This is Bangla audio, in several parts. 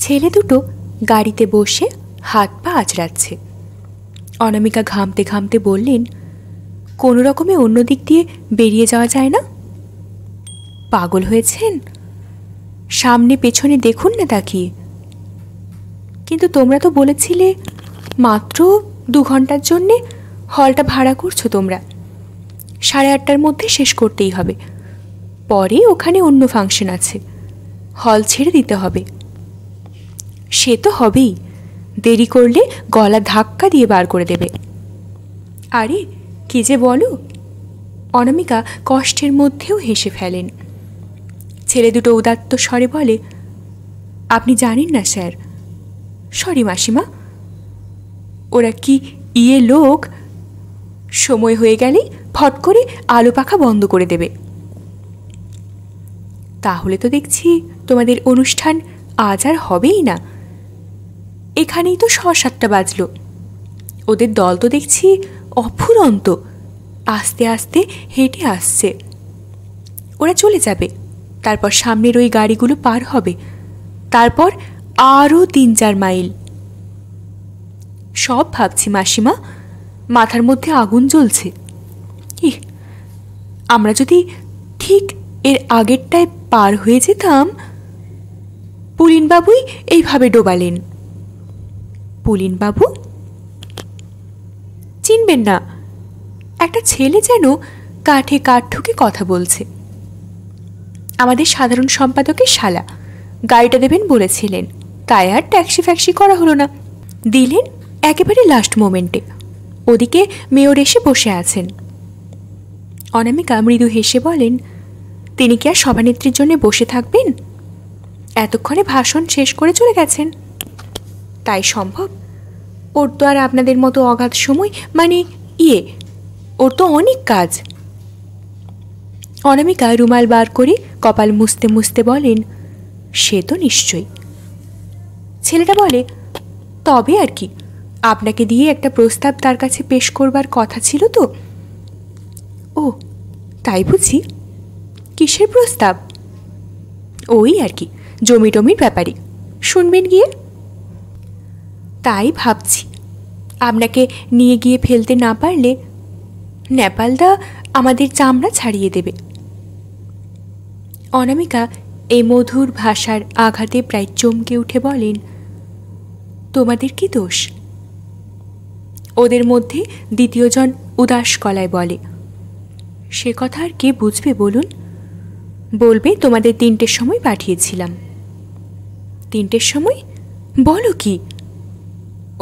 ছেলে দুটো গাড়িতে বসে হাত পা আঁচড়াচ্ছে। অনামিকা ঘামতে ঘামতে বললেন, কোনো রকমে অন্য দিক দিয়ে বেরিয়ে যাওয়া যায় না? পাগল হয়েছেন? সামনে পেছনে দেখুন না তাকিয়ে। কিন্তু তোমরা তো বলেছিলে মাত্র 2 ঘন্টার জন্যে হলটা ভাড়া করছো তোমরা। 8:30টার মধ্যে শেষ করতেই হবে, পরে ওখানে অন্য ফাংশন আছে, হল ছেড়ে দিতে হবে। সে তো হবেই, দেরি করলে গলা ধাক্কা দিয়ে বার করে দেবে। আরে কি যে বলো! অনামিকা কষ্টের মধ্যেও হেসে ফেলেন। ছেলে দুটো উদাত্ত স্বরে বলে, আপনি জানেন না স্যার। সরি মাসিমা, ওরা কি লোক, সময় হয়ে গেলেই ফট করে আলো পাখা বন্ধ করে দেবে। তাহলে তো দেখছি তোমাদের অনুষ্ঠান আজ আর হবেই না। এখানেই তো 7:30 বাজল। ওদের দল তো দেখছি অফুরন্ত আস্তে আস্তে হেঁটে আসছে। ওরা চলে যাবে, তারপর সামনের ওই গাড়িগুলো পার হবে, তারপর আরও 3-4 মাইল। সব ভাবছি মাসিমা, মাথার মধ্যে আগুন জ্বলছে। আমরা যদি ঠিক এর আগেরটায় পার হয়ে যেতাম। পুলিনবাবুই এইভাবে ডোবালেন। পুলিনবাবু চিনবেন না? একটা ছেলে যেন কাঠে কাঠ ঠুকে কথা বলছে। আমাদের সাধারণ সম্পাদকের শালা। গাড়িটা দেবেন বলেছিলেন, তাই আর ট্যাক্সি ফ্যাক্সি করা হলো না। দিলেন একেবারে লাস্ট মোমেন্টে। ওদিকে মেয়র এসে বসে আছেন। অনামিকা মৃদু হেসে বলেন, তিনি কি আর সভানেত্রীর জন্য বসে থাকবেন? এতক্ষণে ভাষণ শেষ করে চলে গেছেন। তাই সম্ভব? ওর তো আর আপনাদের মতো অগাধ সময়, মানে ওর তো অনেক কাজ। অনামিকা রুমাল বার করে কপাল মুছতে মুছতে বলেন, সে তো নিশ্চয়ই। ছেলেটা বলে, তবে আর কি, আপনাকে দিয়ে একটা প্রস্তাব তার কাছে পেশ করবার কথা ছিল তো। ও তাই বুঝি? কিসের প্রস্তাব? ওই আর কি, জমি টমির ব্যাপারে। শুনবেন গিয়ে? তাই ভাবছি, আপনাকে নিয়ে গিয়ে ফেলতে না পারলে নেপালদা আমাদের চামড়া ছাড়িয়ে দেবে। অনামিকা এই মধুর ভাষার আঘাতে প্রায় চমকে উঠে বলেন, তোমাদের কি দোষ? ওদের মধ্যে দ্বিতীয়জন উদাস গলায় বলে, সে কথা আর কে বুঝবে বলুন? বলবে তোমাদের 3টের সময় পাঠিয়েছিলাম। 3টের সময়? বলো কি?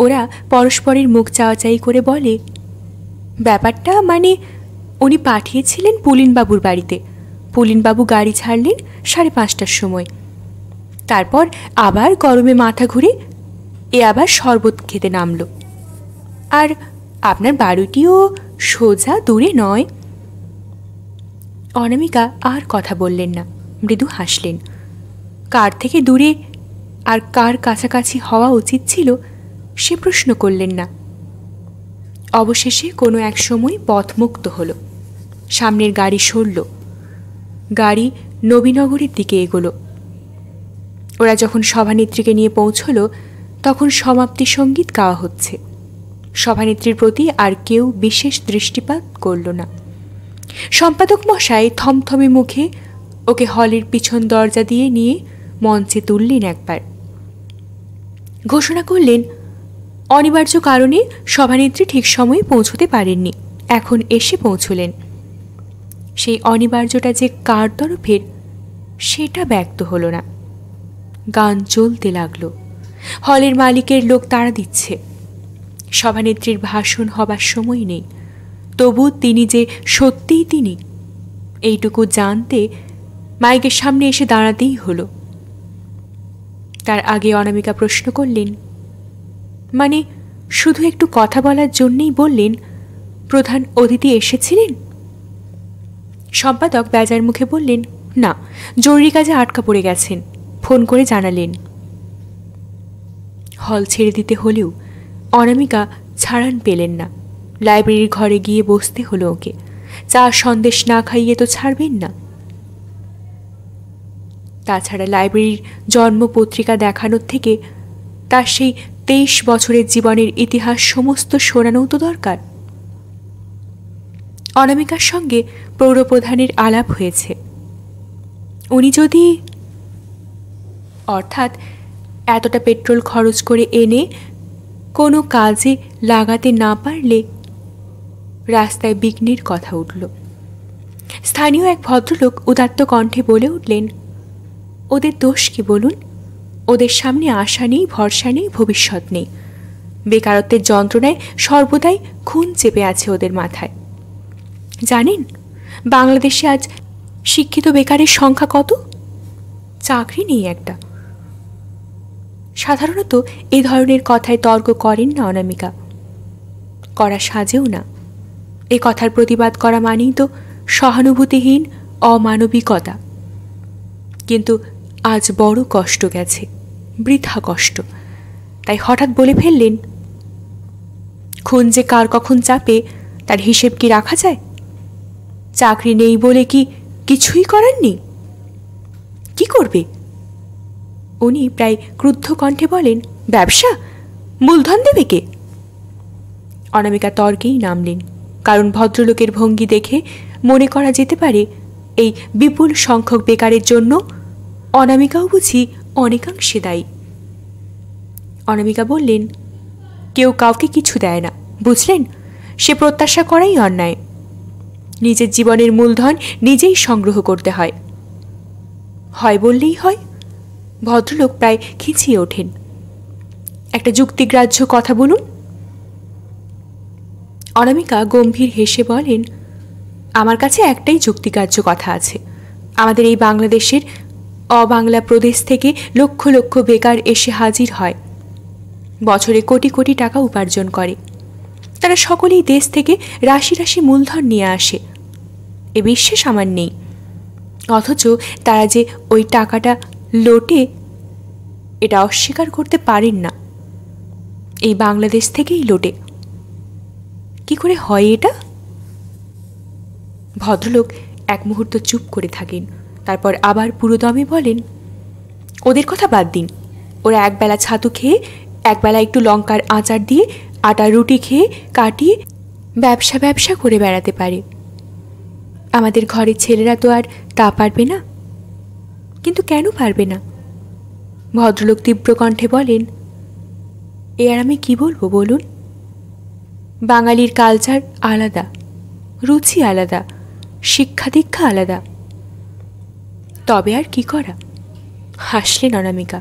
ওরা পরস্পরের মুখ চাওয়াচাই করে বলে, ব্যাপারটা মানে উনি পাঠিয়েছিলেন পুলিনবাবুর বাড়িতে। পুলিনবাবু গাড়ি ছাড়লেন 5:30টার সময়। তারপর আবার গরমে মাথা ঘুরে আবার শরবত খেতে নামলো। আর আপনার বাড়িটিও সোজা দূরে নয়। অনামিকা আর কথা বললেন না, মৃদু হাসলেন। কার থেকে দূরে আর কার কাছাকাছি হওয়া উচিত ছিল সে প্রশ্ন করলেন না। অবশেষে কোনো এক সময় পথমুক্ত হলো। সামনের গাড়ি সরল। গাড়ি নবীনগরের দিকে এগোলো। ওরা যখন সভানেত্রীকে নিয়ে পৌঁছল, তখন সমাপ্তি সঙ্গীত গাওয়া হচ্ছে। সভানেত্রীর প্রতি আর কেউ বিশেষ দৃষ্টিপাত করল না। সম্পাদক মশাই থমথমে মুখে ওকে হলের পিছন দরজা দিয়ে নিয়ে মঞ্চে তুললেন একবার। ঘোষণা করলেন, অনিবার্য কারণে সভানেত্রী ঠিক সময়ে পৌঁছতে পারেননি, এখন এসে পৌঁছলেন। সেই অনিবার্যটা যে কার তরফের সেটা ব্যক্ত হলো না। গান চলতে লাগলো। হলের মালিকের লোক তাড়া দিচ্ছে। সভানেত্রীর ভাষণ হবার সময় নেই, তবু তিনি যে সত্যিই তিনি এইটুকু জানতে মাইকের সামনে এসে দাঁড়াতেই হলো। তার আগে অনামিকা প্রশ্ন করলেন, মানে শুধু একটু কথা বলার জন্যেই বললেন প্রধান অতিথি এসেছিলেন? সম্পাদক বেজার মুখে বললেন, না, জরুরি কাজে আটকা পড়ে গেছেন, ফোন করে জানালেন। হল ছেড়ে দিতে হলেও অনামিকা ছাড়ান পেলেন না। লাইব্রেরির ঘরে গিয়ে বসতে হলো ওকে। চা সন্দেশ না খাইয়ে তো ছাড়বেন না। তাছাড়া লাইব্রেরির জন্মপত্রিকা দেখানোর থেকে তার সেই 23 বছরের জীবনের ইতিহাস সমস্ত শোনানোও তো দরকার। অনামিকার সঙ্গে পৌরপ্রধানের আলাপ হয়েছে। উনি যদি, অর্থাৎ এতটা পেট্রোল খরচ করে এনে কোনো কাজে লাগাতে না পারলে রাস্তায় বিঘ্নের কথা উঠল। স্থানীয় এক ভদ্রলোক উদাত্ত কণ্ঠে বলে উঠলেন, ওদের দোষ কি বলুন? ওদের সামনে আশা নেই, ভরসা নেই, ভবিষ্যৎ নেই। বেকারত্বের যন্ত্রণায় সর্বদাই খুন চেপে আছে ওদের মাথায়। জানেন বাংলাদেশে আজ শিক্ষিত বেকারের সংখ্যা কত? চাকরি নেই একটা। সাধারণত এ ধরনের কথায় তর্ক করেন না অনামিকা, করা সাজেও না। এ কথার প্রতিবাদ করা মানেই তো সহানুভূতিহীন অমানবিকতা। কিন্তু আজ বড় কষ্ট গেছে, বৃথা কষ্ট। তাই হঠাৎ বলে ফেললেন, খুন যে কার কখন চাপে তার হিসেব কি রাখা যায়? চাকরি নেই বলে কি কিছুই করার নেই? কি করবে? উনি প্রায় ক্রুদ্ধ কণ্ঠে বলেন, ব্যবসা? মূলধন দেবে কে? অনামিকা তর্কেই নামলেন, কারণ ভদ্রলোকের ভঙ্গি দেখে মনে করা যেতে পারে এই বিপুল সংখ্যক বেকারের জন্য অনামিকাও বুঝি অনেকাংশে দায়ী। অনামিকা বললেন, কেউ কাউকে কিছু দেয় না, বুঝলেন? সে প্রত্যাশা করাই অন্যায়। নিজের জীবনের মূলধন নিজেই সংগ্রহ করতে হয়। হয় বললেই হয়। ভদ্রলোক প্রায় খিঁচিয়ে ওঠেন। একটা যুক্তিগ্রাহ্য কথা বলুন। অনামিকা গম্ভীর হেসে বলেন, আমার কাছে একটাই যুক্তিগ্রাহ্য কথা আছে। আমাদের এই বাংলাদেশের অবাংলা প্রদেশ থেকে লক্ষ লক্ষ বেকার এসে হাজির হয়, বছরে কোটি কোটি টাকা উপার্জন করে। তারা সকলেই দেশ থেকে রাশি রাশি মূলধন নিয়ে আসে, এ বিশ্বাস আমার নেই। অথচ তারা যে ওই টাকাটা লোটে, এটা অস্বীকার করতে পারেন না। এই বাংলাদেশ থেকেই লোটে। কি করে হয় এটা? ভদ্রলোক এক মুহূর্ত চুপ করে থাকেন, তারপর আবার পুরোদমে বলেন, ওদের কথা বাদ দিন। ওরা একবেলা ছাতু খেয়ে, একবেলা একটু লঙ্কার আচার দিয়ে, আটার রুটি খেয়ে কাটিয়ে ব্যবসা করে বেড়াতে পারে। আমাদের ঘরের ছেলেরা তো আর তা পারবে না। কিন্তু কেন পারবে না? ভদ্রলোক তীব্র কণ্ঠে বলেন, এ আর আমি কি বলবো বলুন? বাঙালির কালচার আলাদা, রুচি আলাদা, শিক্ষা দীক্ষা আলাদা। তবে আর কি করা? হাসলেন অনামিকা।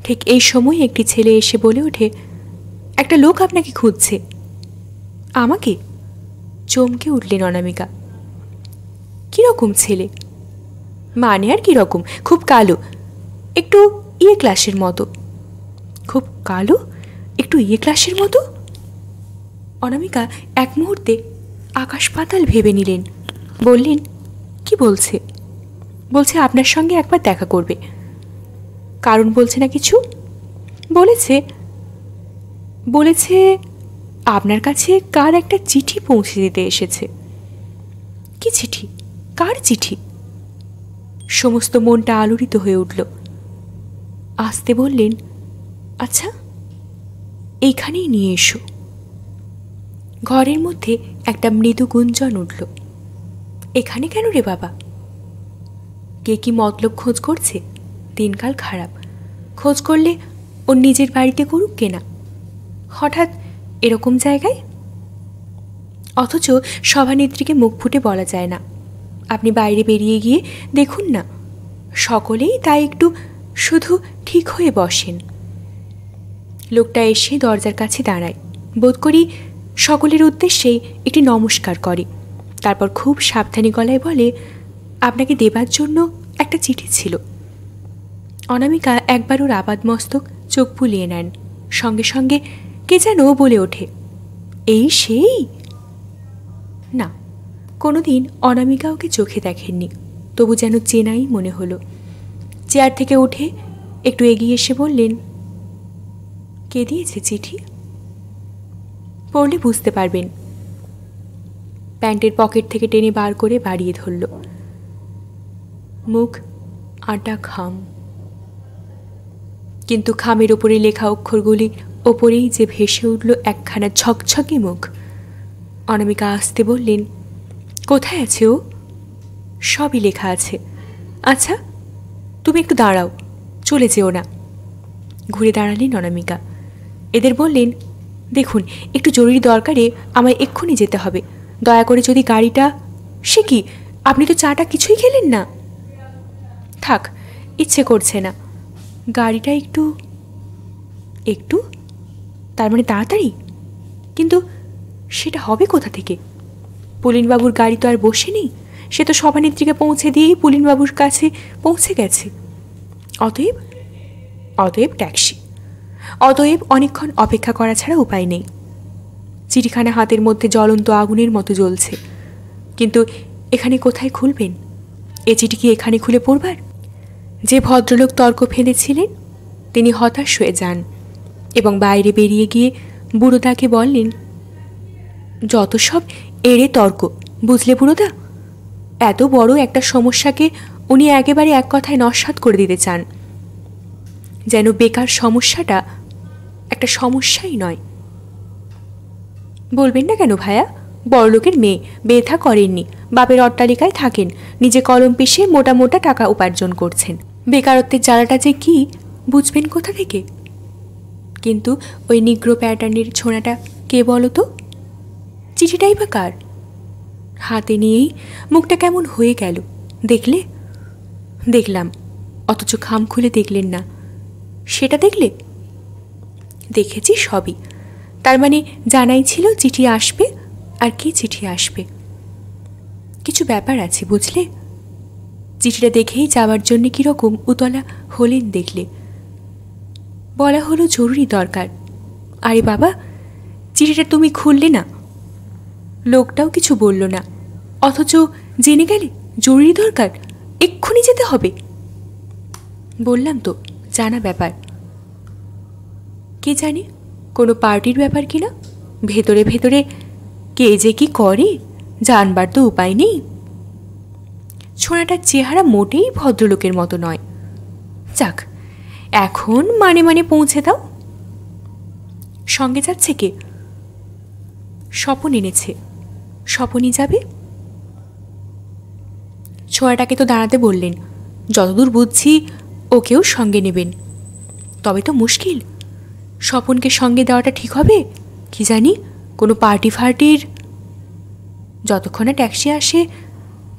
ঠিক এই সময় একটি ছেলে এসে বলে ওঠে, একটা লোক আপনাকে খুঁজছে। আমাকে? চমকে উঠলেন অনামিকা। কিরকম ছেলে? মানে আর কিরকম? খুব কালো, একটু ইয়ে ক্লাসের মতো। খুব কালো, একটু ইয়ে ক্লাসের মতো? অনামিকা এক মুহূর্তে আকাশ পাতাল ভেবে নিলেন। বললেন, কি বলছে? বলছে আপনার সঙ্গে একবার দেখা করবে। কারণ বলছে না কিছু? বলেছে আপনার কাছে কার একটা চিঠি পৌঁছে দিতে এসেছে। কি চিঠি? কার চিঠি? সমস্ত মনটা আলোড়িত হয়ে উঠল। আসতে বললেন, আচ্ছা এইখানেই নিয়ে এসো। ঘরের মধ্যে একটা মৃদু গুঞ্জন উঠল। এখানে কেন রে বাবা? কে কি মতলব খোঁজ করছে? দিনকাল খারাপ, খোঁজ করলে ওর নিজের বাড়িতে করুক কেনা, হঠাৎ এরকম জায়গায়? অথচ সভানেত্রীকে মুখ ফুটে বলা যায় না। আপনি বাইরে বেরিয়ে গিয়ে দেখুন না, সকলেই তাই একটু শুধু ঠিক হয়ে বসেন। লোকটা এসে দরজার কাছে দাঁড়ায়, বোধ করি সকলের উদ্দেশ্যেই একটি নমস্কার করে। তারপর খুব সাবধানী গলায় বলে, আপনাকে দেবার জন্য একটা চিঠি ছিল। অনামিকা একবার ওর আপাদ মস্তক চোখ বুলিয়ে নেন। সঙ্গে সঙ্গে কে যেন বলে ওঠে, এই সেই? না, কোনোদিন অনামিকা ওকে চোখে দেখেননি, তবু যেন চেনাই মনে হলো। চেয়ার থেকে উঠে একটু এগিয়ে এসে বললেন, কে দিয়েছে চিঠি? পড়লে বুঝতে পারবেন। প্যান্টের পকেট থেকে টেনে বার করে বাড়িয়ে ধরল। মুখ আটা খাম। কিন্তু খামের ওপরে লেখা অক্ষরগুলি ওপরেই যে ভেসে উঠল একখানা ঝকঝকে মুখ। অনামিকা আসতে বললেন, কোথায় আছে ও? সবই লেখা আছে। আচ্ছা, তুমি একটু দাঁড়াও, চলে যেও না। ঘুরে দাঁড়ালেন অনামিকা। এদের বললেন, দেখুন, একটু জরুরি দরকারে আমায় এক্ষুনি যেতে হবে। দয়া করে যদি গাড়িটা... সে কি, আপনি তো চাটা কিছুই খেলেন না? থাক, ইচ্ছে করছে না। গাড়িটা একটু... একটু তার মানে তাড়াতাড়ি? কিন্তু সেটা হবে কোথা থেকে? পুলিনবাবুর গাড়ি তো আর বসে নেই, সে তো সভানেত্রীকে পৌঁছে দিয়েই পুলিনবাবুর কাছে পৌঁছে গেছে। অতএব অতএব ট্যাক্সি। অতএব অনেকক্ষণ অপেক্ষা করা ছাড়া উপায় নেই। চিঠিখানা হাতের মধ্যে জ্বলন্ত আগুনের মতো জ্বলছে, কিন্তু এখানে কোথায় খুলবেন? এ চিঠি কি এখানে খুলে পড়বার? যে ভদ্রলোক তর্ক ফেলেছিলেন তিনি হতাশ হয়ে যান এবং বাইরে বেরিয়ে গিয়ে বুড়োদাকে বললেন, যত সব এড়ে তর্ক, বুঝলে বুড়োদা? এত বড় একটা সমস্যাকে উনি একেবারে এক কথায় নস্যাৎ করে দিতে চান, যেন বেকার সমস্যাটা একটা সমস্যাই নয়। বলবেন না কেন ভায়া? বড়লোকের মেয়ে, বেথা করেননি, বাপের অট্টালিকায় থাকেন, নিজে কলম পিষে মোটা মোটা টাকা উপার্জন করছেন। বেকারত্বের জ্বালাটা যে কি বুঝবেন কোথা থেকে? কিন্তু ওই নিগ্রো প্যাটার্নের ছোঁড়াটা কে বলো তো? চিঠিটাই বা কার? হাতে নিয়েই মুখটা কেমন হয়ে গেল, দেখলে? দেখলাম, অথচ খাম খুলে দেখলেন না। সেটা দেখলে? দেখেছি সবই। তার মানে জানাই ছিল চিঠি আসবে, আর কি চিঠি আসবে। কিছু ব্যাপার আছে, বুঝলে? চিঠিটা দেখেই যাওয়ার জন্য কীরকম উতলা হলেন দেখলে। বলা হলো জরুরি দরকার। আরে বাবা, চিঠিটা তুমি খুললে না, লোকটাও কিছু বলল না, অথচ জেনে গেলে জরুরি দরকার, এক্ষুনি যেতে হবে। বললাম তো, জানা ব্যাপার। কে জানে কোনো পার্টির ব্যাপার কিনা? ভেতরে ভেতরে কে যে কি করে জানবার তো উপায় নেই। ছোঁড়াটার চেহারা মোটেই ভদ্রলোকের মতো নয়। যাক, এখন মানে মানে পৌঁছে দাও। সঙ্গে যাচ্ছে কে? স্বপন এনেছে। স্বপনই যাবে। ছোঁড়াটাকে তো দাঁড়াতে বললেন, যতদূর বুঝছি ওকেও সঙ্গে নেবেন। তবে তো মুশকিল, স্বপনকে সঙ্গে দেওয়াটা ঠিক হবে কি জানি? কোনো পার্টি ফার্টির... যতক্ষণ না ট্যাক্সি আসে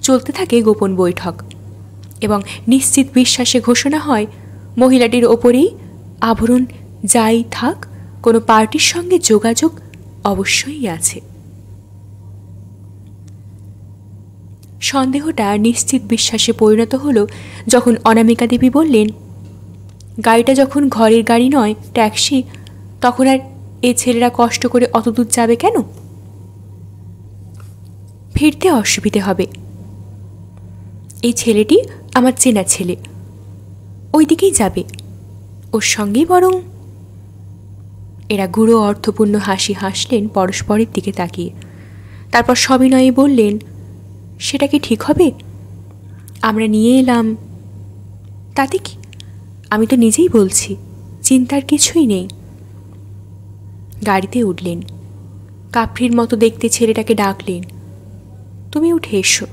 চলতে থাকে গোপন বৈঠক, এবং নিশ্চিত বিশ্বাসে ঘোষণা হয় মহিলাটির ওপরেই আবরণ যাই থাক, কোনো পার্টির সঙ্গে যোগাযোগ অবশ্যই আছে। সন্দেহটা নিশ্চিত বিশ্বাসে পরিণত হলো যখন অনামিকা দেবী বললেন, গাড়িটা যখন ঘরের গাড়ি নয়, ট্যাক্সি, তখন আর এ ছেলেরা কষ্ট করে অতদূর যাবে কেন? ফিরতে অসুবিধে হবে। এই ছেলেটি আমার চেনা ছেলে, ওই দিকেই যাবে, ওর সঙ্গেই বরং... এরা গুঁড়ো অর্থপূর্ণ হাসি হাসলেন পরস্পরের দিকে তাকিয়ে। তারপর সবিনয়ে বললেন, সেটা কি ঠিক হবে? আমরা নিয়ে এলাম, তাতে কি? আমি তো নিজেই বলছি, চিন্তার কিছুই নেই। গাড়িতে উঠলেন। কাফরির মতো দেখতে ছেলেটাকে ডাকলেন, তুমি উঠে এসো।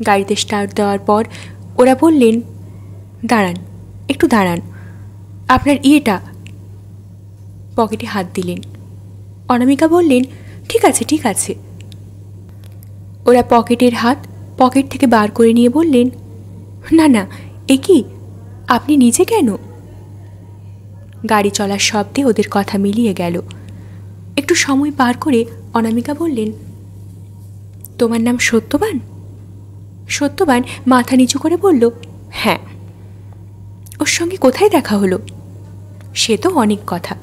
গাড়িতে স্টার্ট দেওয়ার পর ওরা বললেন, দাঁড়ান, একটু দাঁড়ান, আপনার ইয়েটা... পকেটে হাত দিলেন। অনামিকা বললেন, ঠিক আছে ঠিক আছে। ওরা পকেটের হাত পকেট থেকে বার করে নিয়ে বললেন, না না, এ কি, আপনি নিজে কেন? গাড়ি চলার শব্দে ওদের কথা মিলিয়ে গেল। একটু সময় পার করে অনামিকা বললেন, তোমার নাম সত্যবান? সত্যবান মাথা নিচু করে বলল, হ্যাঁ। ওর সঙ্গে কোথায় দেখা হলো? সে তো অনেক কথা,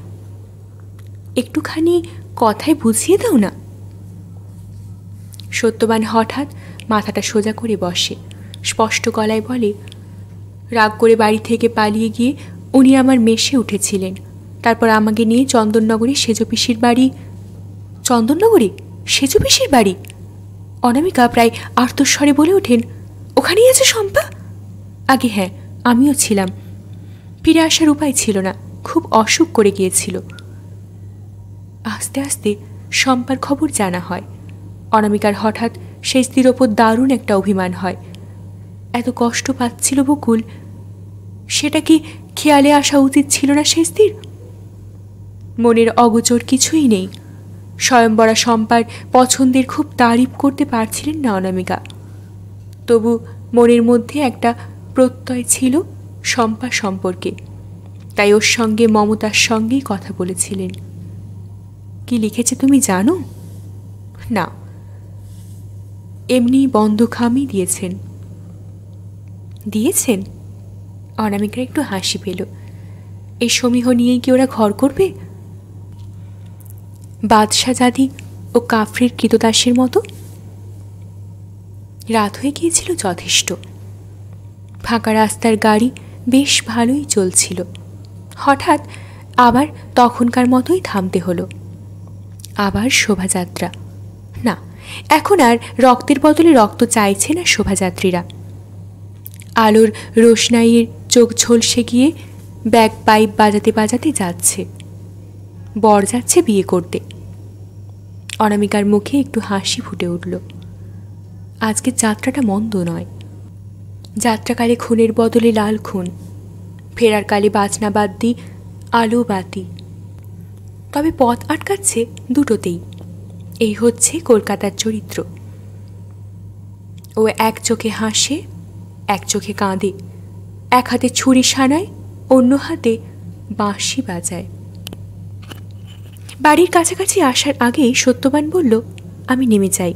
একটুখানি কথায় বুঝিয়ে দাও না। সত্যবান হঠাৎ মাথাটা সোজা করে বসে, স্পষ্ট গলায় বলে, রাগ করে বাড়ি থেকে পালিয়ে গিয়ে উনি আমার মেসে উঠেছিলেন। তারপর আমাকে নিয়ে চন্দননগরে সেজ পিসির বাড়ি... চন্দননগরে সেজ পিসির বাড়ি? অনামিকা প্রায় আর্তস্বরে বলে ওঠেন, ওখানেই আছে শম্পা? আগে হ্যাঁ, আমিও ছিলাম। ফিরে আসার উপায় ছিল না, খুব অসুখ করে গিয়েছিল। আস্তে আস্তে শম্পার খবর জানা হয়। অনামিকার হঠাৎ সেই স্ত্রীর ওপর দারুণ একটা অভিমান হয়। এত কষ্ট পাচ্ছিল বকুল, সেটা কি খেয়ালে আসা উচিত ছিল না সেই স্ত্রীর? মনের অগোচর কিছুই নেই। স্বয়ংবরা শম্পার পছন্দের খুব তারিফ করতে পারছিলেন না অনামিকা। তবু মনের মধ্যে একটা প্রত্যয় ছিল শম্পা সম্পর্কে, তাই ওর সঙ্গে মমতার সঙ্গেই কথা বলেছিলেন। কি লিখেছে তুমি জানো? না, এমনি বন্ধখামই দিয়েছেন। দিয়েছেন? অনামিকা একটু হাসি পেল। এই সমীহ নিয়েই কি ওরা ঘর করবে? বাদশাজাদি ও কাফরির কৃতদাসের মতো? রাত হয়ে গিয়েছিল যথেষ্ট। ফাঁকা রাস্তার গাড়ি বেশ ভালোই চলছিল। হঠাৎ আবার তখনকার মতোই থামতে হলো। আবার শোভাযাত্রা। না, এখন আর রক্তের বদলে রক্ত চাইছে না শোভাযাত্রীরা। আলোর রোশনাইয়ের চোখ ঝলসে গিয়ে ব্যাগ পাইপ বাজাতে বাজাতে যাচ্ছে। বর যাচ্ছে বিয়ে করতে। অনামিকার মুখে একটু হাসি ফুটে উঠল। আজকের যাত্রাটা মন্দ নয়। যাত্রাকালে খুনের বদলে লাল খুন, ফেরার কালে বাজনা বাদ্যি, আলো বাতি। তবে পথ আটকাচ্ছে দুটোতেই। এই হচ্ছে কলকাতার চরিত্র। ও এক চোখে হাসে, এক চোখে কাঁদে, এক হাতে ছুরি সানায়, অন্য হাতে বাঁশি বাজায়। বাড়ির কাছাকাছি আসার আগেই সত্যবান বলল, আমি নেমে যাই।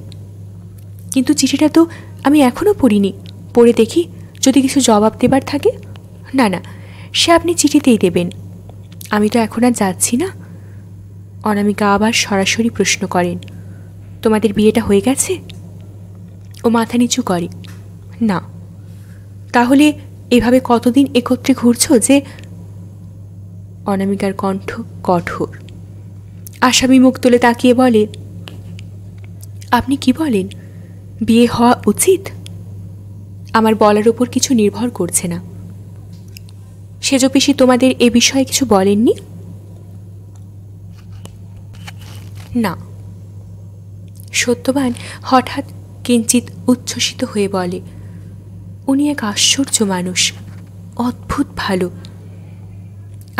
কিন্তু চিঠিটা তো আমি এখনও পড়িনি, পড়ে দেখি যদি কিছু জবাব দেবার থাকে। না না, সে আপনি চিঠিতেই দেবেন। আমি তো এখন আর যাচ্ছি না। অনামিকা আবার সরাসরি প্রশ্ন করেন, তোমাদের বিয়েটা হয়ে গেছে? ও মাথা নিচু করে, না। তাহলে এভাবে কতদিন একত্রে ঘুরছ যে? অনামিকার কণ্ঠ কঠোর। আসামি মুখ তুলে তাকিয়ে বলে, আপনি কি বলেন? বিয়ে হওয়া উচিত? আমার বলার উপর কিছু নির্ভর করছে না। সেজ পিসি তোমাদের এ বিষয়ে কিছু বলেননি? না। সত্যবান হঠাৎ কিঞ্চিত উচ্ছ্বসিত হয়ে বলে, উনি এক আশ্চর্য মানুষ, অদ্ভুত ভালো।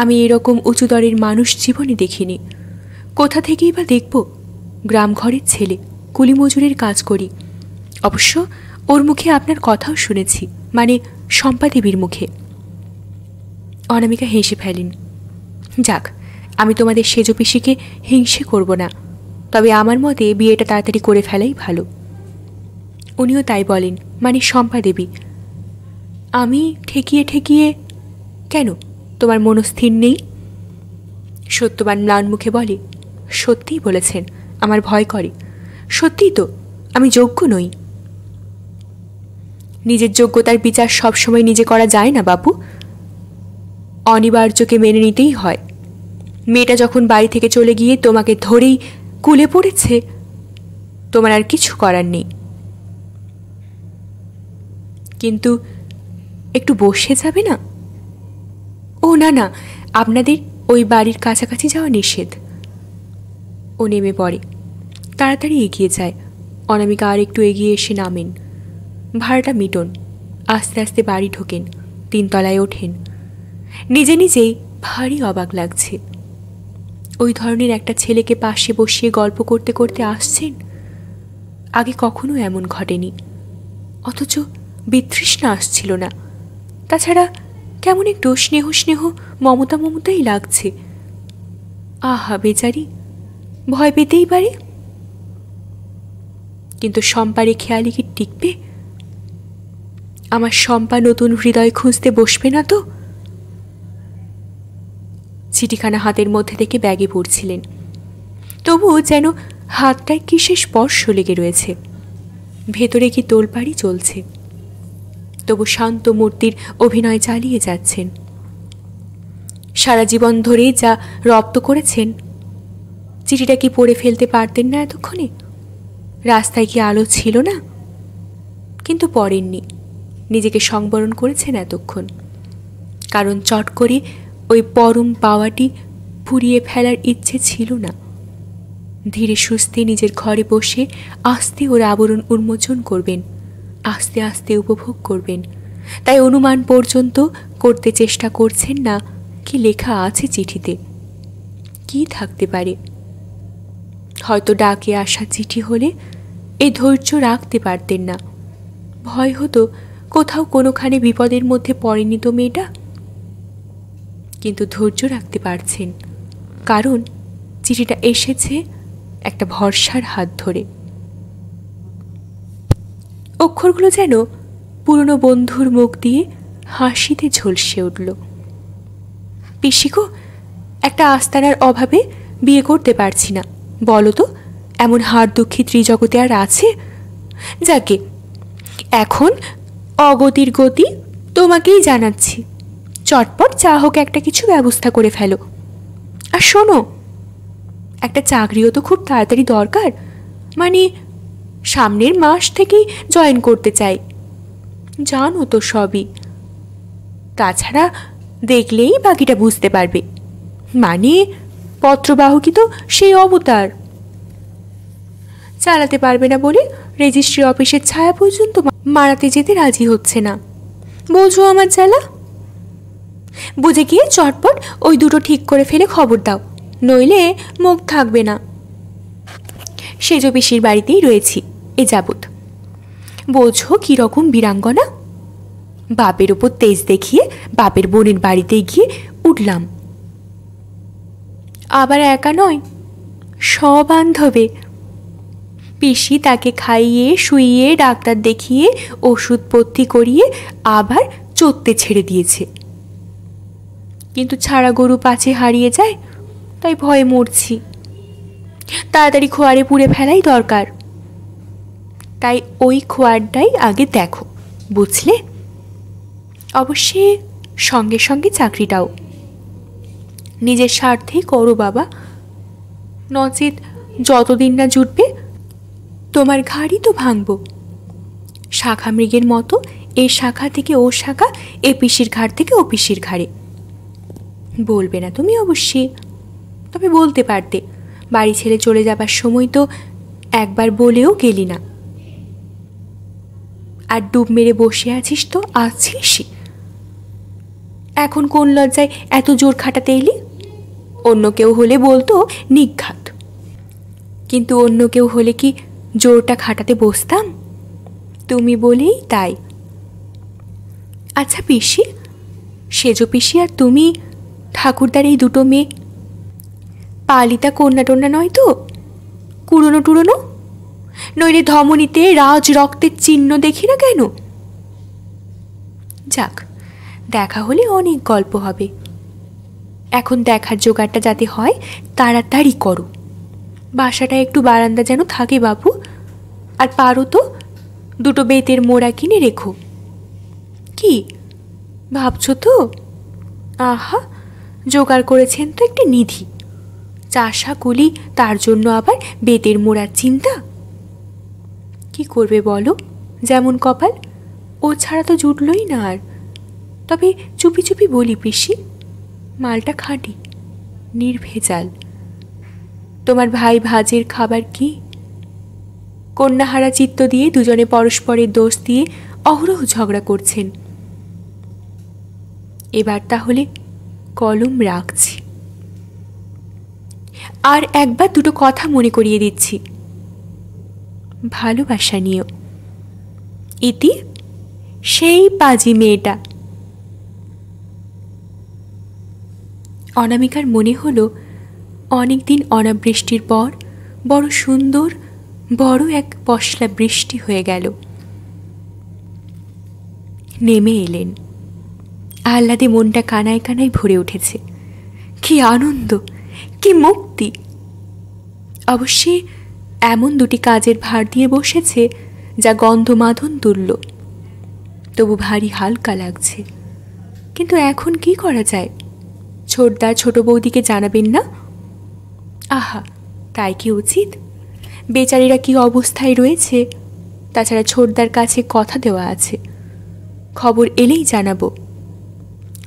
আমি এরকম উঁচু দরের মানুষ জীবনে দেখিনি। কোথা থেকেই বা দেখব? গ্রাম ঘরের ছেলে, কুলি মজুরের কাজ করি। অবশ্য ওর মুখে আপনার কথাও শুনেছি, মানে শম্পা দেবীর মুখে। অনামিকা হেসে ফেলেন। যাক, আমি তোমাদের সেজ পিসিকে হিংসে করব না, তবে আমার মতে বিয়েটা তাড়াতাড়ি করে ফেলাই ভালো। উনিও তাই বলেন, মানে শম্পা দেবী। আমি ঠেকিয়ে ঠেকিয়ে কেন? তোমার মনস্থির নেই? সত্যবান ম্লান মুখে বলে, সত্যিই বলেছেন, আমার ভয় করে। সত্যিই তো, আমি যোগ্য নই। নিজের যোগ্যতার বিচার সবসময় নিজে করা যায় না বাপু, অনিবার্যকে মেনে নিতেই হয়। মেয়েটা যখন বাড়ি থেকে চলে গিয়ে তোমাকে ধরেই কুলে পড়েছে, তোমার আর কিছু করার নেই। কিন্তু একটু বসে যাবে না? ও না না, আপনাদের ওই বাড়ির কাছাকাছি যাওয়া নিষেধ। ও নেমে পড়ে, তাড়াতাড়ি এগিয়ে যায়। অনামিকা আর একটু এগিয়ে এসে নামেন। ভাড়াটা মিটন। আস্তে আস্তে বাড়ি ঢোকেন, 3 তলায় ওঠেন। নিজে নিজেই ভারী অবাক লাগছে। ওই ধরনের একটা ছেলেকে পাশে বসিয়ে গল্প করতে করতে আসছেন। আগে কখনো এমন ঘটেনি। অথচ বিতৃষ্ণা আসছিল না। তাছাড়া কেমন একটু স্নেহ স্নেহ মমতা মমতাই লাগছে। আহা বেচারি, ভয় পেতেই পারে। কিন্তু শম্পারে খেয়ালি কি টিকবে? আমার শম্পা নতুন হৃদয় খুঁজতে বসবে না তো? চিঠিখানা হাতের মধ্যে থেকে ব্যাগে পড়ছিলেন। তবুও যেন হাতটায় কিসে স্পর্শ লেগে রয়েছে। ভেতরে কি তোলপাড়ি চলছে। তবু শান্ত মূর্তির অভিনয় চালিয়ে যাচ্ছেন। সারা জীবন ধরে যা রপ্ত করেছেন, চিঠিটা কি পড়ে ফেলতে পারতেন না এতক্ষণে? রাস্তায় কি আলো ছিল না? কিন্তু পড়েননি, নিজেকে সংবরণ করেছেন এতক্ষণ, কারণ চট করে ওই পরম পাওয়াটি পুড়িয়ে ফেলার ইচ্ছে ছিল না। ধীরে সুস্থে নিজের ঘরে বসে আস্তে ওর আবরণ উন্মোচন করবেন, আস্তে আস্তে উপভোগ করবেন। তাই অনুমান পর্যন্ত করতে চেষ্টা করছেন না কি লেখা আছে চিঠিতে, কি থাকতে পারে। হয়তো ডাকে আসা চিঠি হলে এই ধৈর্য রাখতে পারতেন না। ভয় হতো কোথাও কোনোখানে বিপদের মধ্যে পড়েনি তো মেয়েটা। কিন্তু ধৈর্য রাখতে পারছেন, কারণ চিঠিটা এসেছে একটা ভরসার হাত ধরে। অক্ষরগুলো যেন পুরনো বন্ধুর মুখ দিয়ে হাসিতে ঝলসে উঠল। পিসিকো, একটা আস্তানার অভাবে বিয়ে করতে পারছি না, বলো তো এমন হাড় দুঃখী ত্রিজগতে আর আছে? যাকে এখন অগতির গতি তোমাকেই জানাচ্ছি, চটপট যা হোক একটা কিছু ব্যবস্থা করে ফেলো। আর শোনো, একটা চাকরিও তো খুব তাড়াতাড়ি দরকার, মানে সামনের মাস থেকেই জয়েন করতে চাই। জানো তো সবই, তাছাড়া দেখলেই বাকিটা বুঝতে পারবে। মানে পত্রবাহকই তো সেই অবতার, চালাতে পারবে না বলে রেজিস্ট্রি অফিসের ছায়া পর্যন্ত মারাতে যেতে রাজি হচ্ছে না। বোঝো আমার জ্বালা। বুঝে গিয়ে চটপট ওই দুটো ঠিক করে ফেলে খবর দাও, নইলে মুখ থাকবে না। সেজ পিসির বাড়িতেই রয়েছি এ যাবৎ। বোঝো কীরকম বীরাঙ্গনা, বাপের ওপর তেজ দেখিয়ে বাপের বোনের বাড়িতে গিয়ে উঠলাম। আবার একা নয়, সবান্ধবে। পিসি তাকে খাইয়ে শুইয়ে ডাক্তার দেখিয়ে ওষুধপত্তি করিয়ে আবার চড়তে ছেড়ে দিয়েছে। কিন্তু ছাড়া গরু পাছে হারিয়ে যায়, তাই ভয়ে মরছি। তাড়াতাড়ি খোয়ারে পুড়ে ফেলাই দরকার। তাই ওই খোয়ারটাই আগে দেখো, বুঝলে? অবশ্যই সঙ্গে সঙ্গে চাকরিটাও নিজের স্বার্থেই করো বাবা, নচেত যতদিন না জুটবে তোমার ঘাড়ই তো ভাঙব। শাখা মৃগের মতো এ শাখা থেকে ও শাখা, এ পিসির ঘাড় থেকে ও পিসির ঘাড়ে। বলবে না তুমি অবশ্যই, তবে বলতে পারতে। বাড়ি ছেড়ে চলে যাবার সময় তো একবার বলেও গেলি না। আর ডুব মেরে বসে আছিস তো আছিসই। এখন কোন লজ্জায় এত জোর খাটাতে এলি? অন্য কেউ হলে বলতো নিঘাত, কিন্তু অন্য কেউ হলে কি জোরটা খাটাতে বসতাম? তুমি বলেই তাই। আচ্ছা পিসি, সেজ পিসি আর তুমি ঠাকুরদার এই দুটো মেয়ে পালিতা কন্যা টন্যা নয় তো? কুড়োনো টুড়োনো, নইলে ধমনীতে রাজ রক্তের চিহ্ন দেখি না কেন? যাক, দেখা হলে অনেক গল্প হবে। এখন দেখার জোগাড়টা যাতে হয় তাড়াতাড়ি করো। বাসাটা একটু বারান্দা যেন থাকে বাবু, আর পারো তো দুটো বেতের মোড়া কিনে রেখো। কি ভাবছো তো? আহা, জোগাড় করেছেন তো একটি নিধি, চাষা কুলি, তার জন্য আবার বেতের মোড়ার চিন্তা। কি করবে বলো, যেমন কপাল, ও ছাড়া তো জুটলই না আর। তবে চুপি চুপি বলি পিসি, মালটা খাঁটি, নির্ভেজাল। তোমার ভাই ভাজের খাবার কি? কন্যাহারা চিত্ত দিয়ে দুজনে পরস্পরের দোষ দিয়ে অহরহ ঝগড়া করছেন। এবার তাহলে কলম রাখছি। আর একবার দুটো কথা মনে করিয়ে দিচ্ছি, ভালোবাসা নিও। ইতি সেই পাজি মেয়েটা। অনামিকার মনে হলো অনেকদিন অনাবৃষ্টির পর বড় সুন্দর বড় এক পশলা বৃষ্টি হয়ে গেল। নেমে এলেন, আহ্লাদে মনটা কানায় কানায় ভরে উঠেছে। কি আনন্দ, কি মুক্তি! অবশ্যই এমন দুটি কাজের ভার দিয়ে বসেছে যা গন্ধমাধন তুল্য, তবু ভারী হালকা লাগছে। কিন্তু এখন কি করা যায়? ছোটদা ছোট বৌদিকে জানাবেন না? আহা, তাই কি উচিত? বেচারিরা কি অবস্থায় রয়েছে, তাছাড়া ছোটদার কাছে কথা দেওয়া আছে। খবর এলেই জানাবো।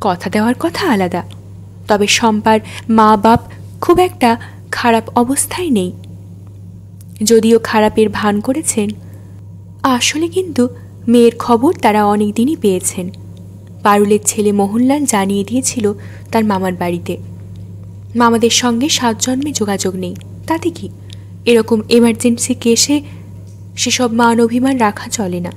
কথা দেওয়ার কথা আলাদা, তবে শম্পার মা বাপ খুব একটা খারাপ অবস্থায় নেই। যদিও খারাপের ভান করেছেন, আসলে কিন্তু মেয়ের খবর তারা অনেক দিনই পেয়েছেন। পারুলের ছেলে মোহনলাল জানিয়ে দিয়েছিল তার মামার বাড়িতে। মামাদের সঙ্গে 7 জন্মে যোগাযোগ নেই, তাতে কি? এরকম এমার্জেন্সি কেসে সেসব মান অভিমান রাখা চলে না।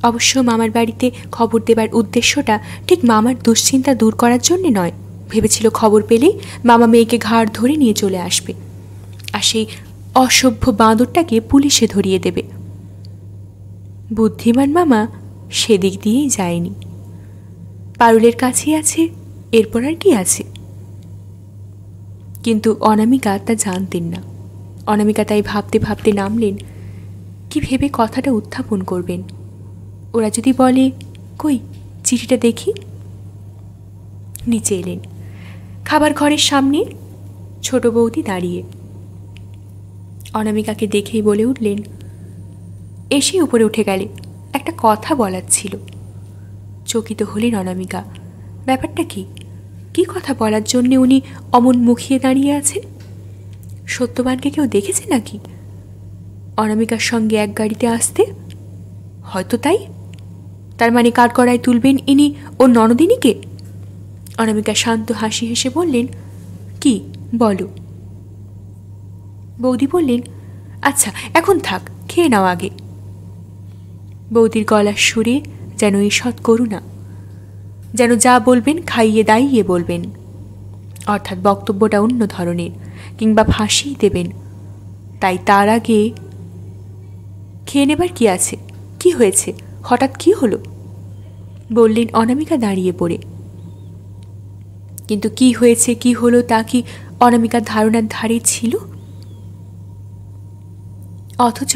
অবশ্য মামার বাড়িতে খবর দেবার উদ্দেশ্যটা ঠিক মামার দুশ্চিন্তা দূর করার জন্যে নয়। ভেবেছিল খবর পেলেই মামা মেয়েকে ঘাড় ধরে নিয়ে চলে আসবে, আর সেই অসভ্য বাঁদরটাকে পুলিশে ধরিয়ে দেবে। বুদ্ধিমান মামা সেদিক দিয়েই যায়নি। পারুলের কাছেই আছে, এরপর আর কি আছে? কিন্তু অনামিকা তা জানতেন না। অনামিকা তাই ভাবতে ভাবতে নামলেন কি ভেবে কথাটা উত্থাপন করবেন। ওরা যদি বলে, কই চিঠিটা দেখি। নিচে এলেন। খাবার ঘরের সামনে ছোট বৌদি দাঁড়িয়ে। অনামিকাকে দেখেই বলে উঠলেন, এসেই উপরে উঠে গেলে, একটা কথা বলার ছিল। চকিত হলেন অনামিকা। ব্যাপারটা কি? কি কথা বলার জন্যে উনি অমন মুখিয়ে দাঁড়িয়ে আছেন? সত্যবানকে কেউ দেখেছে নাকি অনামিকার সঙ্গে এক গাড়িতে আসতে? হয়তো তাই। তার মানে কাঠগড়ায় তুলবেন ইনি ওর ননদিনীকে? অনামিকা শান্ত হাসি হেসে বললেন, কি বলো? বৌদি বললেন, আচ্ছা এখন থাক, খেয়ে নাও আগে। বৌদির গলার সুরে যেন ঈষৎ করুণা, যেন যা বলবেন খাইয়ে দাইয়ে বলবেন, অর্থাৎ বক্তব্যটা অন্য ধরনের, কিংবা ফাঁসিই দেবেন। তাই তার আগে খেয়ে নেবার কি আছে? কি হয়েছে? হঠাৎ কি হলো? বললেন অনামিকা দাঁড়িয়ে পড়ে। কিন্তু কি হয়েছে কি হলো তা কি অনামিকার ধারণার ধারে ছিল? অথচ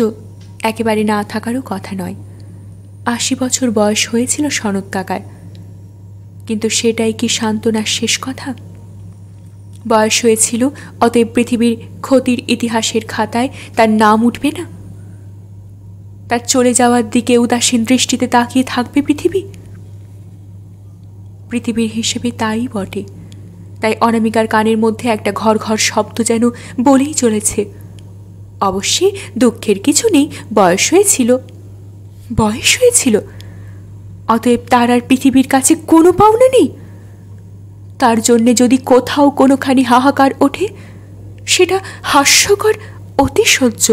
একেবারে না থাকারও কথা নয়। 80 বছর বয়স হয়েছিল সনৎ কাকার, কিন্তু সেটাই কি সান্ত্বনার শেষ কথা? বয়স হয়েছিল, অতএব পৃথিবীর ক্ষতির ইতিহাসের খাতায় তার নাম উঠবে না? তার চলে যাওয়ার দিকে উদাসীন দৃষ্টিতে তাকিয়ে থাকবে পৃথিবী? পৃথিবীর হিসেবে তাই বটে। তাই অনামিকার কানের মধ্যে একটা ঘর ঘর শব্দ যেন বলেই চলেছে, অবশ্যই দুঃখের কিছু নেই, বয়স হয়েছিল। বয়স হয়েছিল, অতএব তার আর পৃথিবীর কাছে কোনো পাওনা নেই। তার জন্যে যদি কোথাও কোনোখানি হাহাকার ওঠে, সেটা হাস্যকর অতিশয্য।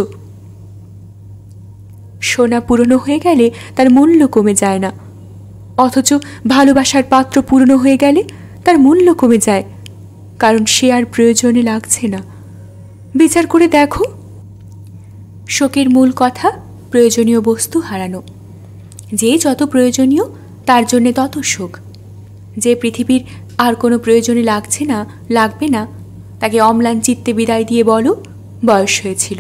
সোনা পুরনো হয়ে গেলে তার মূল্য কমে যায় না, অথচ ভালোবাসার পাত্র পুরনো হয়ে গেলে তার মূল্য কমে যায়, কারণ সে আর প্রয়োজনে লাগছে না। বিচার করে দেখো। শোকের মূল কথা প্রয়োজনীয় বস্তু হারানো। যে যত প্রয়োজনীয় তার জন্যে তত শোক। যে পৃথিবীর আর কোনো প্রয়োজনে লাগছে না, লাগবে না, তাকে অম্লান চিত্তে বিদায় দিয়ে বলো বয়স হয়েছিল।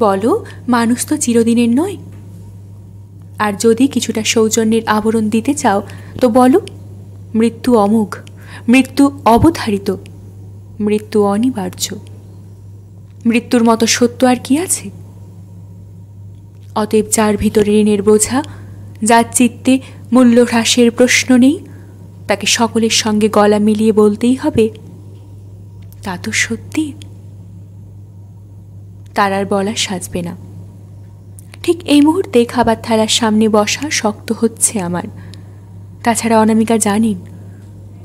বলো মানুষ তো চিরদিনের নয়। আর যদি কিছুটা সৌজন্যের আবরণ দিতে চাও তো বলো মৃত্যু অমোঘ, মৃত্যু অবধারিত, মৃত্যু অনিবার্য। মৃত্যুর মতো সত্য আর কি আছে? অতএব যার ভিতরে ঋণের বোঝা, যার চিত্তে মূল্য হ্রাসের প্রশ্ন নেই, তাকে সকলের সঙ্গে গলা মিলিয়ে বলতেই হবে, তা তো সত্যি। তার আর বলা সাজবে না। ঠিক এই মুহূর্তে খাবার থালার সামনে বসা শক্ত হচ্ছে আমার। তাছাড়া অনামিকা জানেন,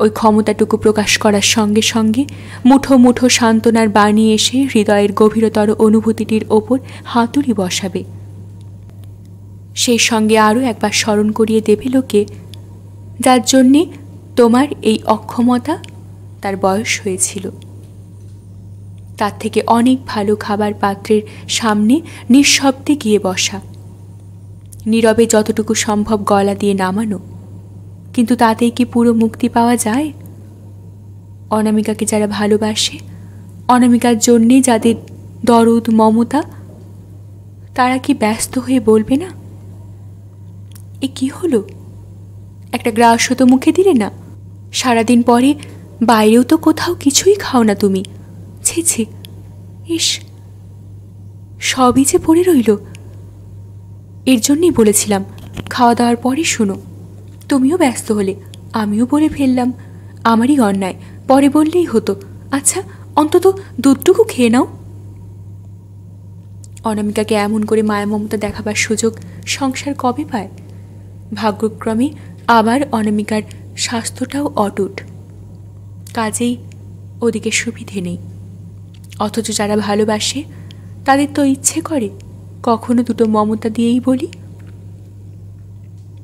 ওই ক্ষমতাটুকু প্রকাশ করার সঙ্গে সঙ্গে মুঠো মুঠো সান্ত্বনার বাণী এসে হৃদয়ের গভীরতর অনুভূতিটির ওপর হাতুড়ি বসাবে। সেই সঙ্গে আরও একবার স্মরণ করিয়ে দেবে লোকে, যার জন্যে তোমার এই অক্ষমতা, তার বয়স হয়েছিল। তার থেকে অনেক ভালো খাবার পাত্রের সামনে নিঃশব্দে গিয়ে বসা, নীরবে যতটুকু সম্ভব গলা দিয়ে নামানো। কিন্তু তাতেই কি পুরো মুক্তি পাওয়া যায়? অনামিকাকে যারা ভালোবাসে, অনামিকার জন্যে যাদের দরদ মমতা, তারা কি ব্যস্ত হয়ে বলবে না, এ কি হলো? একটা গ্রাস তো মুখে দিলে না, সারাদিন পরে বাইরেও তো কোথাও কিছুই খাও না তুমি। ছি ছি, ইস, সবই যে পড়ে রইল। এর জন্যই বলেছিলাম খাওয়া দাওয়ার পরে শুনো। তুমিও ব্যস্ত হলে, আমিও বলে ফেললাম, আমারই অন্যায়, পরে বললেই হতো। আচ্ছা, অন্তত দুধটুকু খেয়ে নাও। অনামিকাকে এমন করে মায়া মমতা দেখাবার সুযোগ সংসার কবে পায়? ভাগ্যক্রমে আবার অনামিকার স্বাস্থ্যটাও অটুট, কাজেই ওদিকে সুবিধে নেই। অথচ যারা ভালোবাসে তাদের তো ইচ্ছে করে কখনো দুটো মমতা দিয়েই বলি।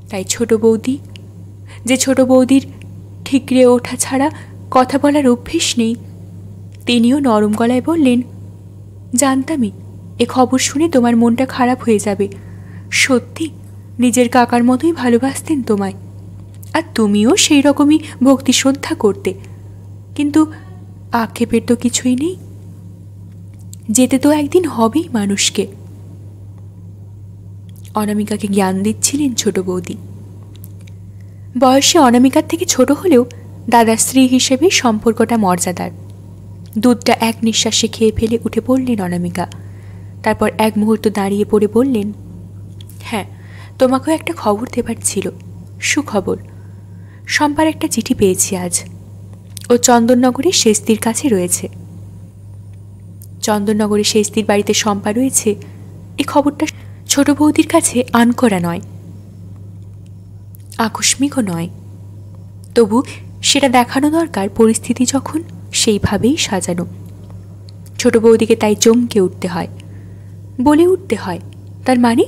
তাই ছোট বৌদি, যে ছোট বৌদির ঠিকরে ওঠা ছাড়া কথা বলার অভ্যেস নেই, তিনিও নরম গলায় বললেন, জানতামই এ খবর শুনে তোমার মনটা খারাপ হয়ে যাবে। সত্যি নিজের কাকার মতোই ভালোবাসতেন তোমায়, আর তুমিও সেই রকমই ভক্তি শ্রদ্ধা করতে, কিন্তু আক্ষেপের তো কিছুই নেই, যেতে তো একদিন হবেই মানুষকে। অনামিকাকে জ্ঞান দিচ্ছিলেন ছোট বৌদি। বয়সে অনামিকার থেকে ছোট হলেও দাদার স্ত্রী হিসেবে সম্পর্কটা মর্যাদার। দুধটা এক নিঃশ্বাসে খেয়ে ফেলে উঠে পড়লেন অনামিকা। তারপর এক মুহূর্ত দাঁড়িয়ে পড়ে বললেন, হ্যাঁ, তোমাকেও একটা খবর দেবার ছিল, সুখবর। শম্পার একটা চিঠি পেয়েছি আজ। ও চন্দননগরের শেস্তির কাছে রয়েছে। চন্দননগরের শেস্তির বাড়িতে শম্পা রয়েছে, এই খবরটা ছোট বৌদির কাছে আনকরা নয়, আকস্মিকও নয়। তবু সেটা দেখানো দরকার, পরিস্থিতি যখন সেইভাবেই সাজানো। ছোট বৌদিকে তাই চমকে উঠতে হয়, বলে উঠতে হয়, তার মানে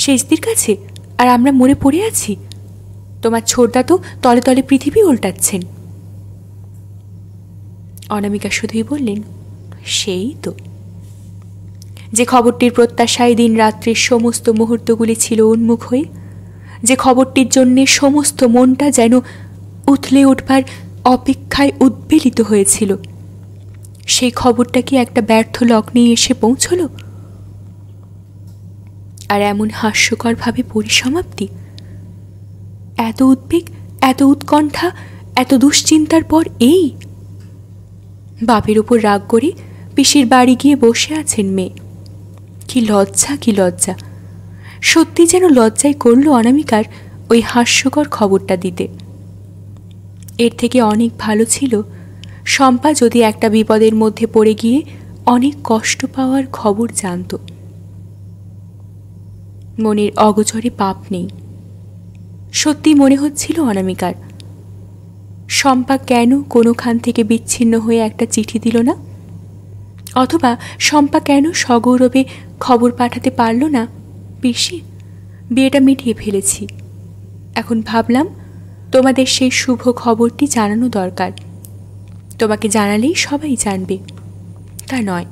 শেষদির কাছে আর আমরা মরে পড়ে আছি? তোমার ছোটদা তো তলে তলে পৃথিবী উল্টাচ্ছেন। অনামিকা শুধুই বললেন, সেই তো। যে খবরটির প্রত্যাশায় দিন রাত্রির সমস্ত মুহূর্তগুলি ছিল উন্মুখ হয়ে, যে খবরটির জন্যে সমস্ত মনটা যেন উথলে উঠবার অপেক্ষায় উদ্বেলিত হয়েছিল, সেই খবরটা কি একটা ব্যর্থ লগ্নেই এসে পৌঁছল? আর এমন হাস্যকরভাবে পরিসমাপ্তি। এত উদ্বেগ, এত উৎকণ্ঠা, এত দুশ্চিন্তার পর এই বাপের উপর রাগ করে পিসির বাড়ি গিয়ে বসে আছেন মেয়ে। কি লজ্জা, কি লজ্জা! সত্যি যেন লজ্জায় করল অনামিকার ওই হাস্যকর খবরটা দিতে। এর থেকে অনেক ভালো ছিল শম্পা যদি একটা বিপদের মধ্যে পড়ে গিয়ে অনেক কষ্ট পাওয়ার খবর জানত। মনের অগোচরে পাপ নেই। সত্যি মনে হচ্ছিল অনামিকার, শম্পা কেন কোনোখান থেকে বিচ্ছিন্ন হয়ে একটা চিঠি দিল না? অথবা শম্পা কেন সগৌরবে খবর পাঠাতে পারল না, পিসি বিয়েটা মিটিয়ে ফেলেছি, এখন ভাবলাম তোমাদের সেই শুভ খবরটি জানানো দরকার। তোমাকে জানালেই সবাই জানবে। তা নয়,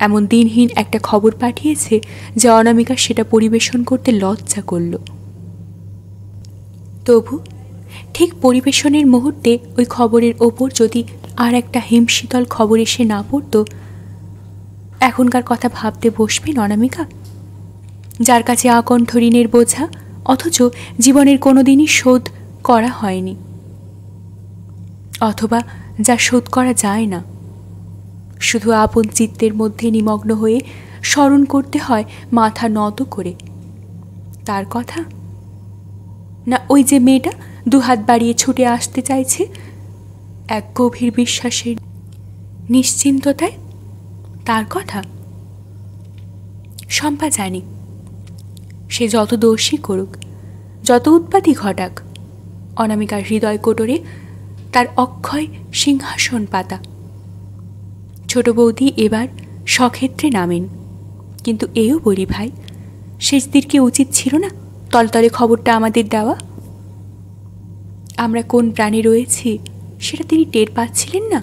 এমন দিনহীন একটা খবর পাঠিয়েছে যে অনামিকা সেটা পরিবেশন করতে লজ্জা করল। তবু ঠিক পরিবেশনের মুহূর্তে ওই খবরের ওপর যদি আর একটা হিমশীতল খবর এসে না পড়ত, এখনকার কথা ভাবতে বসবেন অনামিকা? যার কাছে আকণ্ঠ ঋণের বোঝা, অথচ জীবনের কোনো দিনই শোধ করা হয়নি, অথবা যা শোধ করা যায় না, শুধু আপন চিত্তের মধ্যে নিমগ্ন হয়ে স্মরণ করতে হয় মাথা নত করে। তার কথা না, ওই যে মেয়েটা দুহাত বাড়িয়ে ছুটে আসতে চাইছে এক গভীর বিশ্বাসের নিশ্চিন্ততায়, তার কথা? শম্পা জানি, সে যত দোষই করুক, যত উৎপাতই ঘটাক, অনামিকার হৃদয় কোটরে তার অক্ষয় সিংহাসন পাতা। ছোট বৌদি এবার সক্ষেত্রে নামেন, কিন্তু এও বলি ভাই, শেষদির কি উচিত ছিল না তলতলে খবরটা আমাদের দেওয়া? আমরা কোন প্রাণে রয়েছি সেটা তিনি টের পাচ্ছিলেন না।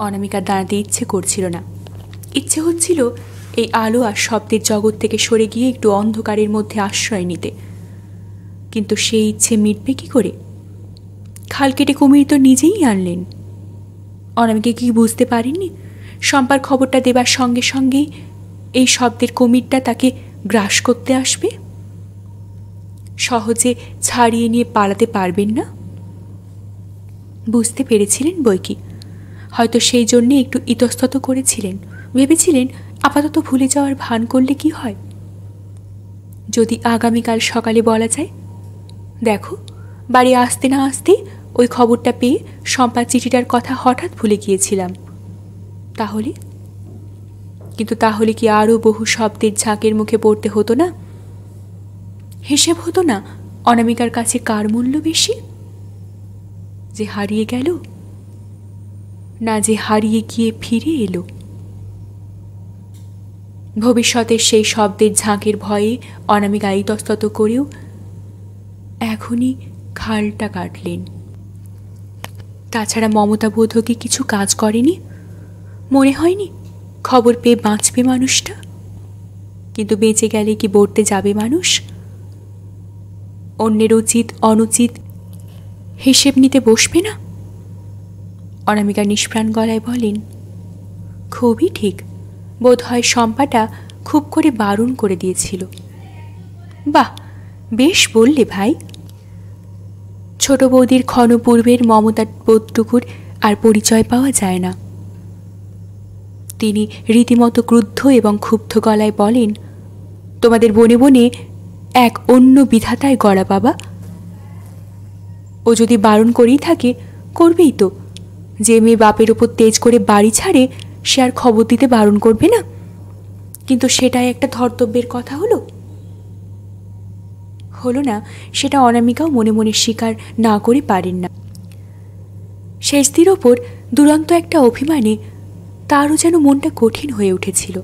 অনামিকার দাঁড়াতে ইচ্ছে করছিল না, ইচ্ছে হচ্ছিল এই আলো আর শব্দের জগৎ থেকে সরে গিয়ে একটু অন্ধকারের মধ্যে আশ্রয় নিতে, কিন্তু সেই ইচ্ছে মিটবে কি করে? খাল কেটে কুমির তো নিজেই আনলেন। অনামিকা কি বুঝতে পারেননি শম্পার খবরটা দেবার সঙ্গে সঙ্গেই এই শব্দের কুমিরটা তাকে গ্রাস করতে আসবে? সহজে ছাড়িয়ে নিয়ে পালাতে পারবেন না। বুঝতে পেরেছিলেন বৈকি, হয়তো সেই জন্যে একটু ইতস্তত করেছিলেন, ভেবেছিলেন আপাতত ভুলে যাওয়ার ভান করলে কি হয়। যদি আগামীকাল সকালে বলা যায়, দেখো বাড়ি আসতে না আসতেই ওই খবরটা পেয়ে শম্পার চিঠিটার কথা হঠাৎ ভুলে গিয়েছিলাম, তাহলে? কিন্তু তাহলে কি আরও বহু শব্দের ঝাঁকের মুখে পড়তে হতো না? হিসেব হতো না অনামিকার কাছে কার মূল্য বেশি, যে হারিয়ে গেল না যে হারিয়ে গিয়ে ফিরে এলো? ভবিষ্যতের সেই শব্দের ঝাঁকের ভয়ে অনামিকা ইতস্তত করেও এখনই খালটা কাটলেন। তাছাড়া মমতা বোধ কি কিছু কাজ করেনি? মনে হয়নি খবর পেয়ে বাঁচবে মানুষটা? কিন্তু বেঁচে গেলে কি বলতে যাবে মানুষ? অন্যের উচিত অনুচিত হিসেব নিতে বসবে না? অনামিকা নিষ্প্রাণ গলায় বলেন, খুবই ঠিক, বোধ হয় শম্পাটা খুব করে বারণ করে দিয়েছিল। বাহ, বেশ বললে ভাই। ছোট বৌদির ক্ষণপূর্বের মমতার বোধটুকুর আর পরিচয় পাওয়া যায় না। তিনি রীতিমতো ক্রুদ্ধ এবং ক্ষুব্ধ গলায় বলেন, তোমাদের বনে বনে এক অন্য বিধাতায় গড়া বাবা। ও যদি বারণ করেই থাকে, করবেই তো। যে মেয়ে বাপের ওপর তেজ করে বাড়ি ছাড়ে, সে আর খবর দিতে বারণ করবে না? কিন্তু সেটাই একটা ধর্তব্যের কথা হলো না, সেটা অনামিকাও মনে মনে স্বীকার না করে পারেন না। শেষদির ওপর দুরন্ত একটা অভিমানে তারও যেন মনটা কঠিন হয়ে উঠেছিল।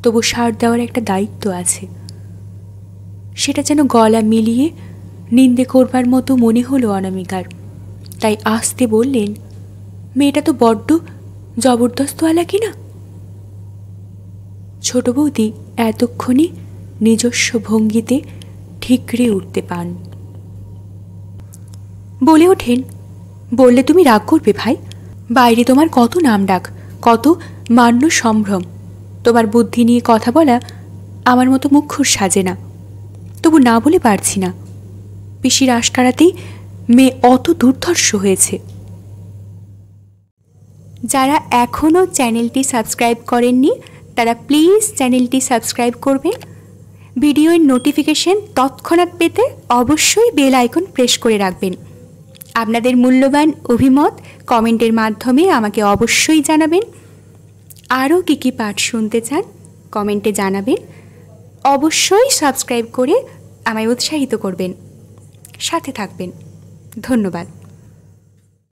তবু সার দেওয়ার একটা দায়িত্ব আছে, সেটা যেন গলা মিলিয়ে নিন্দে করবার মতো মনে হলো অনামিকার। তাই আস্তে বললেন, মেয়েটা তো বড্ড জবরদস্ত আলা কিনা? ছোট বৌদি এতক্ষণে নিজস্ব ভঙ্গিতে ঠিকরে উঠতে পান। বলে ওঠেন, বললে তুমি রাগ করবে ভাই? বাইরে তোমার কত নাম ডাক, কত মান্য সম্ভ্রম। তোমার বুদ্ধি নিয়ে কথা বলা আমার মতো মুখ্যর সাজে না। তবু না বলে পারছি না। পিসির আশকারাতেই মেয়ে অত দুর্ধর্ষ হয়েছে। যারা এখনও চ্যানেলটি সাবস্ক্রাইব করেননি তারা প্লিজ চ্যানেলটি সাবস্ক্রাইব করবেন। ভিডিওর নোটিফিকেশন তৎক্ষণাৎ পেতে অবশ্যই বেল আইকন প্রেস করে রাখবেন। আপনাদের মূল্যবান অভিমত কমেন্টের মাধ্যমে আমাকে অবশ্যই জানাবেন। আরও কী কী পাঠ শুনতে চান কমেন্টে জানাবেন। অবশ্যই সাবস্ক্রাইব করে আমায় উৎসাহিত করবেন, সাথে থাকবেন। ধন্যবাদ।